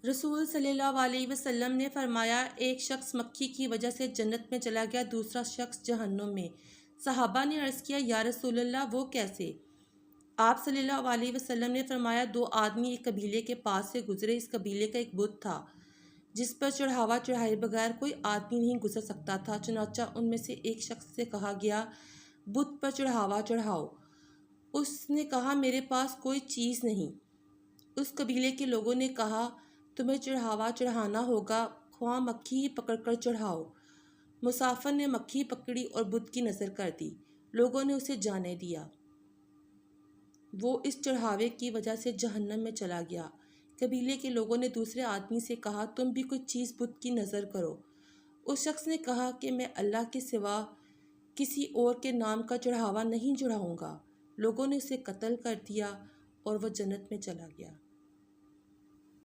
रसूल सल्लल्लाहु अलैहि वसल्लम ने फरमाया, एक शख्स मक्खी की वजह से जन्नत में चला गया, दूसरा शख्स जहन्नुम में। सहाबा ने अर्ज़ किया, या रसूलल्लाह वो कैसे? आप सल्लल्लाहु अलैहि वसल्लम ने फरमाया, दो आदमी एक कबीले के पास से गुजरे। इस कबीले का एक बुत था जिस पर चढ़ावा चढ़ाए बगैर कोई आदमी नहीं गुजर सकता था। चुनाचा उनमें से एक शख्स से कहा गया, बुत पर चढ़ावा चढ़ाओ। उसने कहा, मेरे पास कोई चीज़ नहीं। उस कबीले के लोगों ने कहा, तुम्हें चढ़ावा चढ़ाना होगा, ख्वाह मक्खी ही पकड़कर चढ़ाओ। मुसाफिर ने मक्खी पकड़ी और बुत की नज़र कर दी। लोगों ने उसे जाने दिया। वो इस चढ़ावे की वजह से जहन्नम में चला गया। कबीले के लोगों ने दूसरे आदमी से कहा, तुम भी कुछ चीज़ बुत की नज़र करो। उस शख्स ने कहा कि मैं अल्लाह के सिवा किसी और के नाम का चढ़ावा नहीं चढ़ाऊँगा। लोगों ने उसे कत्ल कर दिया और वह जन्नत में चला गया।